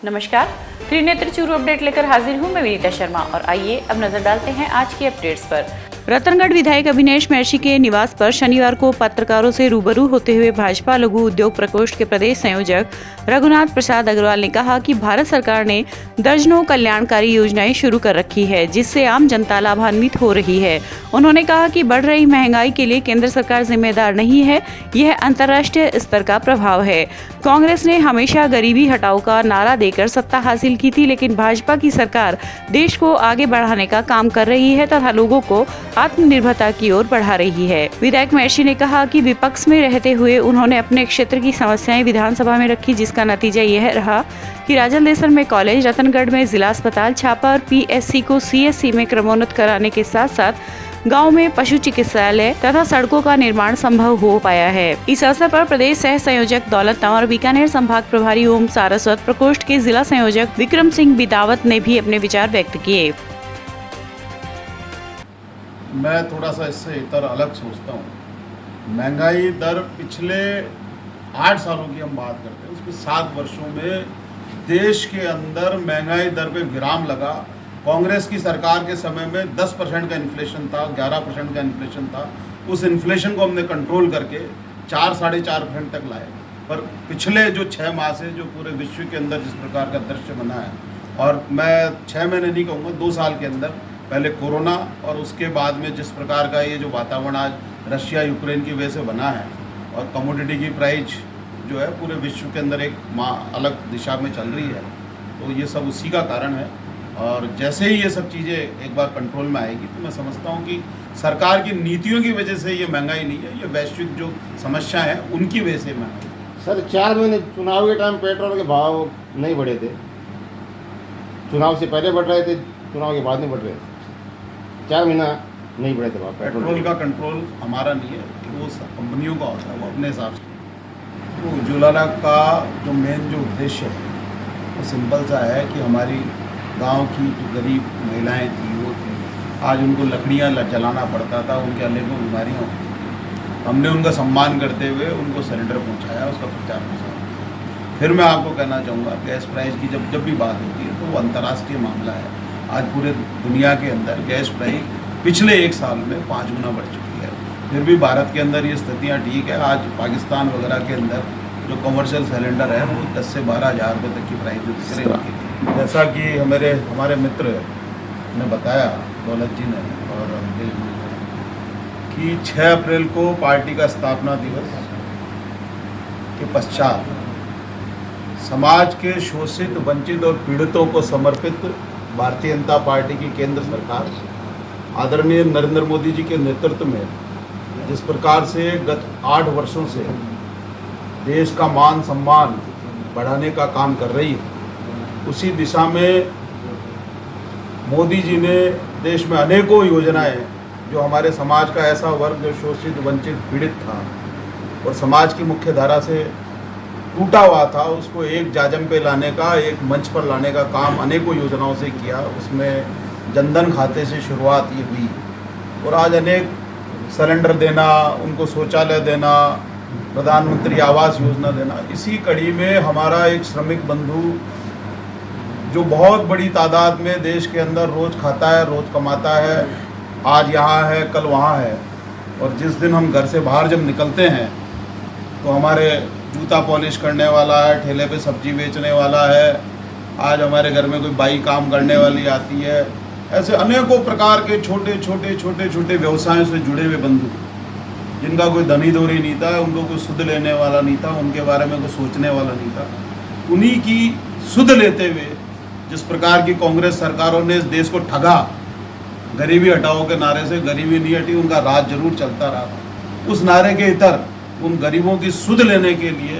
नमस्कार, त्रिनेत्र चूरू अपडेट लेकर हाजिर हूं मैं विनीता शर्मा और आइए अब नजर डालते हैं आज की अपडेट्स पर। रतनगढ़ विधायक अभिनेश महर्षि के निवास पर शनिवार को पत्रकारों से रूबरू होते हुए भाजपा लघु उद्योग प्रकोष्ठ के प्रदेश संयोजक रघुनाथ प्रसाद अग्रवाल ने कहा कि भारत सरकार ने दर्जनों कल्याणकारी योजनाएं शुरू कर रखी है, जिससे आम जनता लाभान्वित हो रही है। उन्होंने कहा कि बढ़ रही महंगाई के लिए केंद्र सरकार जिम्मेदार नहीं है, यह अंतर्राष्ट्रीय स्तर का प्रभाव है। कांग्रेस ने हमेशा गरीबी हटाओ का नारा देकर सत्ता हासिल की थी, लेकिन भाजपा की सरकार देश को आगे बढ़ाने का काम कर रही है तथा लोगों को आत्मनिर्भरता की ओर बढ़ा रही है। विधायक महर्षि ने कहा कि विपक्ष में रहते हुए उन्होंने अपने क्षेत्र की समस्याएं विधानसभा में रखी, जिसका नतीजा यह रहा कि राजन देसन में कॉलेज, रतनगढ़ में जिला अस्पताल, छापा और पीएससी को सीएससी में क्रमोन्नत कराने के साथ साथ गांव में पशु चिकित्सालय तथा सड़कों का निर्माण संभव हो पाया है। इस अवसर पर प्रदेश सह संयोजक दौलत तंवर, बीकानेर संभाग प्रभारी ओम सारस्वत, प्रकोष्ठ के जिला संयोजक विक्रम सिंह बिदावत ने भी अपने विचार व्यक्त किए। मैं थोड़ा सा इससे इतर अलग सोचता हूँ। महंगाई दर पिछले 8 सालों की हम बात करते हैं, उसमें 7 वर्षों में देश के अंदर महंगाई दर पे विराम लगा। कांग्रेस की सरकार के समय में 10% का इन्फ्लेशन था, 11% का इन्फ्लेशन था। उस इन्फ्लेशन को हमने कंट्रोल करके 4-4.5% तक लाए। पर पिछले जो 6 माह से जो पूरे विश्व के अंदर जिस प्रकार का दृश्य बना है, और मैं 6 महीने नहीं कहूँगा, 2 साल के अंदर, पहले कोरोना और उसके बाद में जिस प्रकार का ये जो वातावरण आज रशिया यूक्रेन की वजह से बना है, और कमोडिटी की प्राइस जो है पूरे विश्व के अंदर एक अलग दिशा में चल रही है, तो ये सब उसी का कारण है। और जैसे ही ये सब चीज़ें एक बार कंट्रोल में आएगी तो मैं समझता हूँ कि सरकार की नीतियों की वजह से ये महंगाई नहीं है, ये वैश्विक जो समस्या है उनकी वजह से महंगाई। सर 4 महीने चुनाव के टाइम पेट्रोल के भाव नहीं बढ़े थे, चुनाव से पहले बढ़ रहे थे, चुनाव के बाद नहीं बढ़ रहे थे। 4 महीना नहीं बढ़े थे भाव पेट्रोल का कंट्रोल हमारा नहीं है, वो कंपनियों का होता है, वो अपने हिसाब से। तो उज्ज्वला का जो मेन जो उद्देश्य है वो सिंपल सा है कि हमारी गांव की जो गरीब महिलाएं थी, वो थी, आज उनको लकड़ियां जलाना पड़ता था, उनके अनेकों बीमारियाँ होती। हमने उनका सम्मान करते हुए उनको सिलेंडर पहुंचाया, उसका प्रचार प्रसार किया। फिर मैं आपको कहना चाहूँगा, गैस प्राइस की जब भी बात होती है तो वो अंतर्राष्ट्रीय मामला है। आज पूरे दुनिया के अंदर गैस प्राइस पिछले 1 साल में 5 गुना बढ़ चुकी है। फिर भी भारत के अंदर ये स्थितियाँ ठीक है। आज पाकिस्तान वगैरह के अंदर जो कमर्शियल सिलेंडर है वो 10 से 12 हज़ार रुपये तक की प्राइस दिख रही है। जैसा कि हमारे मित्र ने बताया, दौलत जी ने और कि 6 अप्रैल को पार्टी का स्थापना दिवस के पश्चात समाज के शोषित, वंचित और पीड़ितों को समर्पित भारतीय जनता पार्टी की केंद्र सरकार आदरणीय नरेंद्र मोदी जी के नेतृत्व में जिस प्रकार से गत 8 वर्षों से देश का मान सम्मान बढ़ाने का काम कर रही है, उसी दिशा में मोदी जी ने देश में अनेकों योजनाएं, जो हमारे समाज का ऐसा वर्ग जो शोषित, वंचित, पीड़ित था और समाज की मुख्य धारा से टूटा हुआ था, उसको एक जाजम पे लाने का, एक मंच पर लाने का काम अनेकों योजनाओं से किया। उसमें जनधन खाते से शुरुआत ये हुई और आज अनेक सिलेंडर देना, उनको शौचालय देना, प्रधानमंत्री आवास योजना देना। इसी कड़ी में हमारा एक श्रमिक बंधु जो बहुत बड़ी तादाद में देश के अंदर रोज़ खाता है, रोज़ कमाता है, आज यहाँ है, कल वहाँ है, और जिस दिन हम घर से बाहर जब निकलते हैं तो हमारे जूता पॉलिश करने वाला है, ठेले पे सब्जी बेचने वाला है, आज हमारे घर में कोई बाई काम करने वाली आती है। ऐसे अनेकों प्रकार के छोटे व्यवसायों से जुड़े हुए बंधु, जिनका कोई धनी दौरी नहीं था, उनको कोई सुध लेने वाला नहीं था, उनके बारे में कोई सोचने वाला नहीं था, उन्हीं की सुध लेते हुए जिस प्रकार की कांग्रेस सरकारों ने इस देश को ठगा, गरीबी हटाओ के नारे से गरीबी नहीं हटी, उनका राज जरूर चलता रहा। उस नारे के इतर उन गरीबों की सुध लेने के लिए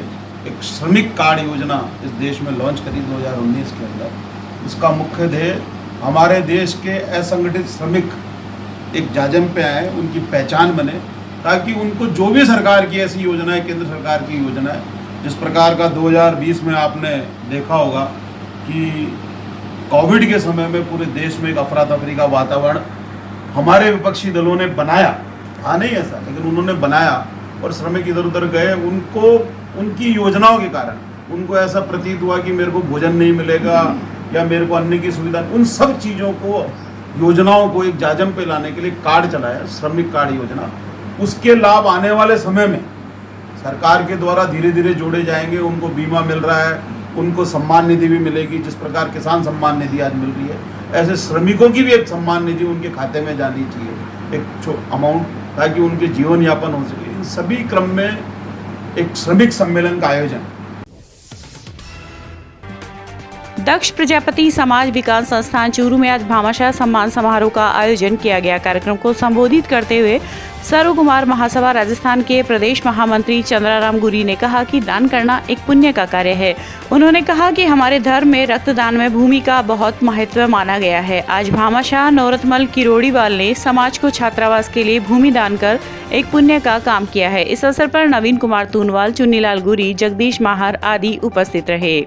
एक श्रमिक कार्ड योजना इस देश में लॉन्च करी 2019 के अंदर। इसका मुख्य ध्येय हमारे देश के असंगठित श्रमिक एक जाजम पे आए, उनकी पहचान बने, ताकि उनको जो भी सरकार की ऐसी योजनाएं, केंद्र सरकार की योजनाएं, जिस प्रकार का 2020 में आपने देखा होगा कि कोविड के समय में पूरे देश में एक अफरा तफरी का वातावरण हमारे विपक्षी दलों ने बनाया, था नहीं ऐसा, लेकिन उन्होंने बनाया और श्रमिक इधर उधर गए, उनको उनकी योजनाओं के कारण उनको ऐसा प्रतीत हुआ कि मेरे को भोजन नहीं मिलेगा या मेरे को अन्न की सुविधा, उन सब चीज़ों को, योजनाओं को एक जाजम पे लाने के लिए कार्ड चलाया, श्रमिक कार्ड योजना। उसके लाभ आने वाले समय में सरकार के द्वारा धीरे धीरे जोड़े जाएंगे। उनको बीमा मिल रहा है, उनको सम्मान निधि भी मिलेगी। जिस प्रकार किसान सम्मान निधि आज मिल रही है, ऐसे श्रमिकों की भी एक सम्मान निधि उनके खाते में जानी चाहिए, एक अमाउंट, ताकि उनके जीवन यापन हो सके। इन सभी क्रम में एक श्रमिक सम्मेलन का आयोजन। दक्ष प्रजापति समाज विकास संस्थान चूरू में आज भामाशाह सम्मान समारोह का आयोजन किया गया। कार्यक्रम को संबोधित करते हुए सर्व कुमार महासभा राजस्थान के प्रदेश महामंत्री चंद्राराम गुरी ने कहा कि दान करना एक पुण्य का कार्य है। उन्होंने कहा कि हमारे धर्म में रक्तदान में भूमि का बहुत महत्व माना गया है। आज भामाशाह नौरतमल किरोड़ीवाल ने समाज को छात्रावास के लिए भूमि दान कर एक पुण्य का काम किया है। इस अवसर पर नवीन कुमार तूनवाल, चुन्नीलाल गुरी, जगदीश माहर आदि उपस्थित रहे।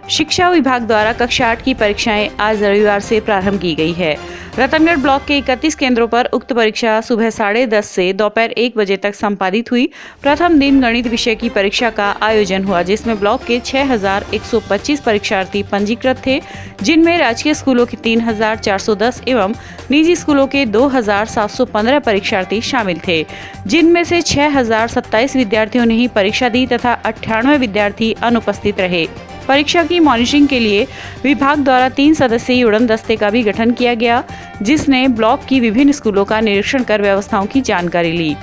शिक्षा विभाग द्वारा कक्षा 8 की परीक्षाएं आज रविवार से प्रारंभ की गई है। रतनगढ़ ब्लॉक के 31 केंद्रों पर उक्त परीक्षा सुबह 10:30 से दोपहर 1 बजे तक संपादित हुई। प्रथम दिन गणित विषय की परीक्षा का आयोजन हुआ, जिसमें ब्लॉक के 6125 परीक्षार्थी पंजीकृत थे, जिनमें राजकीय स्कूलों के 3410 एवं निजी स्कूलों के 2715 परीक्षार्थी शामिल थे, जिनमें से 6027 विद्यार्थियों ने ही परीक्षा दी तथा 98 विद्यार्थी अनुपस्थित रहे। परीक्षा की मॉनिटरिंग के लिए विभाग द्वारा 3 सदस्यीय उड़न दस्ते का भी गठन किया गया, जिसने ब्लॉक की विभिन्न स्कूलों का निरीक्षण कर व्यवस्थाओं की जानकारी ली।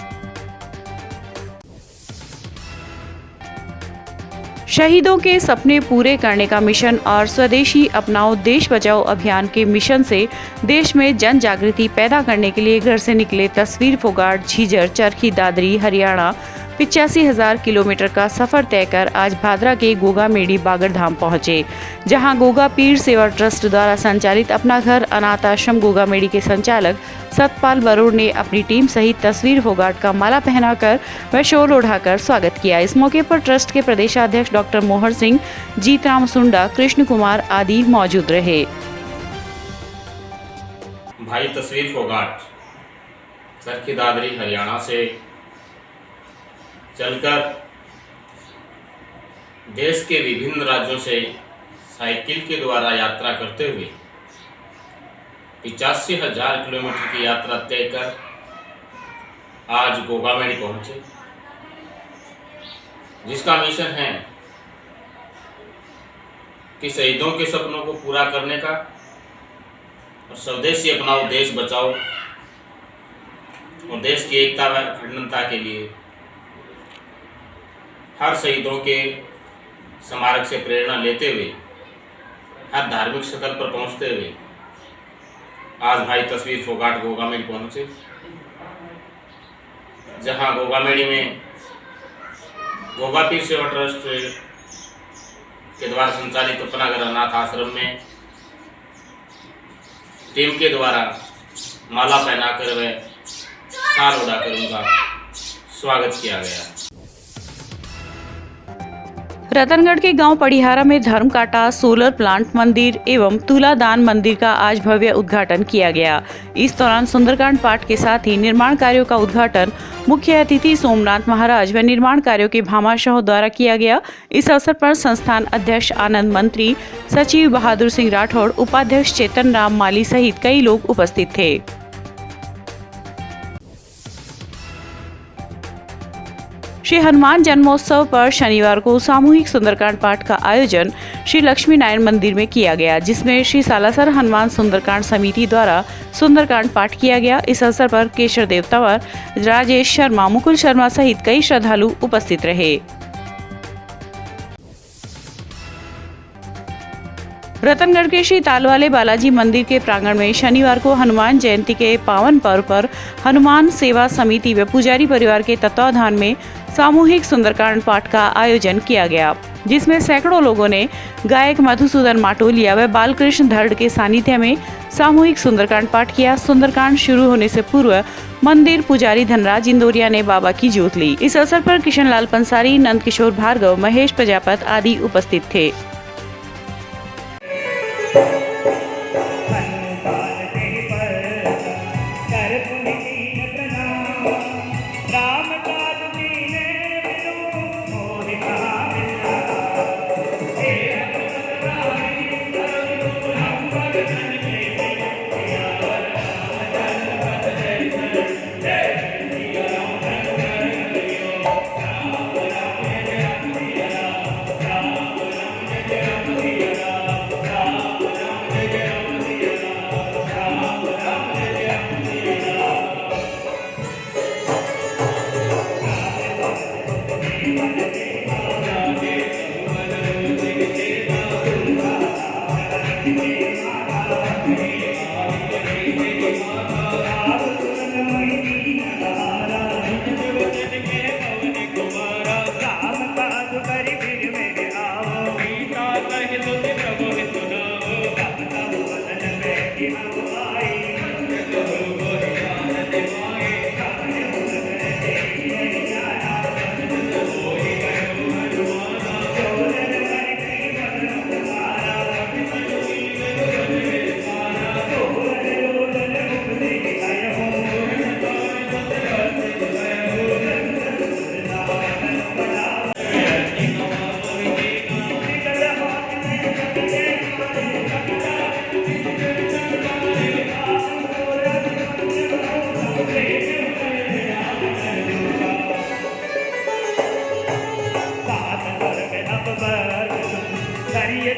शहीदों के सपने पूरे करने का मिशन और स्वदेशी अपनाओ देश बचाओ अभियान के मिशन से देश में जन जागृति पैदा करने के लिए घर से निकले तस्वीर फोगाट झीझर चरखी दादरी हरियाणा 85,000 किलोमीटर का सफर तय कर आज भादरा के गोगा मेडी बागर धाम पहुंचे, जहां गोगा पीर सेवा ट्रस्ट द्वारा संचालित अपना घर अनाथ आश्रम गोगा मेडी के संचालक सतपाल बरोड़ ने अपनी टीम सहित तस्वीर फोगाट का माला पहनाकर व शोल उठाकर स्वागत किया। इस मौके पर ट्रस्ट के प्रदेशाध्यक्ष डॉक्टर मोहर सिंह, जीतराम सुंडा, कृष्ण कुमार आदि मौजूद रहे। भाई तस्वीर फोगाट चरखी दादरी हरियाणा से चलकर देश के विभिन्न राज्यों से साइकिल के द्वारा यात्रा करते हुए 85,000 किलोमीटर की यात्रा तय कर आज गोगा मेडी पहुंचे, जिसका मिशन है कि शहीदों के सपनों को पूरा करने का और स्वदेशी अपनाओ देश बचाओ और देश की एकता व अखंडता के लिए हर शहीदों के स्मारक से प्रेरणा लेते हुए हर धार्मिक स्थल पर पहुंचते हुए आज भाई तस्वीर फोगाट गोगा मेडी पहुंचे, जहां गोगा मेडी में गोगा पीर सेवा ट्रस्ट के द्वारा संचालित अपना घर अनाथ आश्रम में टीम के द्वारा माला पहनाकर व शाल उड़ाकर उनका स्वागत किया गया। रतनगढ़ के गांव पड़िहारा में धर्मकाटा सोलर प्लांट मंदिर एवं तुलादान मंदिर का आज भव्य उद्घाटन किया गया। इस दौरान सुंदरकांड पाठ के साथ ही निर्माण कार्यों का उद्घाटन मुख्य अतिथि सोमनाथ महाराज व निर्माण कार्यों के भामाशाह द्वारा किया गया। इस अवसर पर संस्थान अध्यक्ष आनंद मंत्री, सचिव बहादुर सिंह राठौड़, उपाध्यक्ष चेतन राम माली सहित कई लोग उपस्थित थे। श्री हनुमान जन्मोत्सव पर शनिवार को सामूहिक सुंदरकांड पाठ का आयोजन श्री लक्ष्मी नारायण मंदिर में किया गया, जिसमें श्री सालासर हनुमान सुंदरकांड समिति द्वारा सुंदरकांड पाठ किया गया। इस अवसर पर केशर देव तंवर, राजेश शर्मा, मुकुल शर्मा सहित कई श्रद्धालु उपस्थित रहे। रतनगढ़ के श्री तालवाले बालाजी मंदिर के प्रांगण में शनिवार को हनुमान जयंती के पावन पर्व पर हनुमान सेवा समिति व पुजारी परिवार के तत्वावधान में सामूहिक सुंदरकांड पाठ का आयोजन किया गया, जिसमें सैकड़ों लोगों ने गायक मधुसूदन माटोलिया व बालकृष्ण धर्ड के सानिध्य में सामूहिक सुंदरकांड पाठ किया। सुंदरकांड शुरू होने से पूर्व मंदिर पुजारी धनराज इंदौरिया ने बाबा की जोत ली। इस अवसर पर किशन लाल पंसारी, नंद किशोर भार्गव, महेश प्रजापत आदि उपस्थित थे। राम ये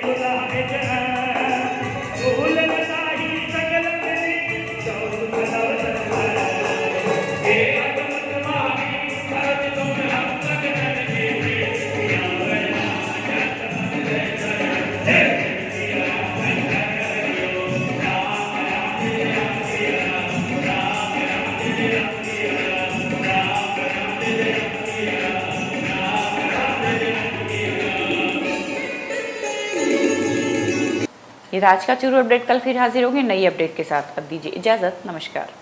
आज का चूरू अपडेट, कल फिर हाजिर होंगे नई अपडेट के साथ। अब दीजिए इजाजत, नमस्कार।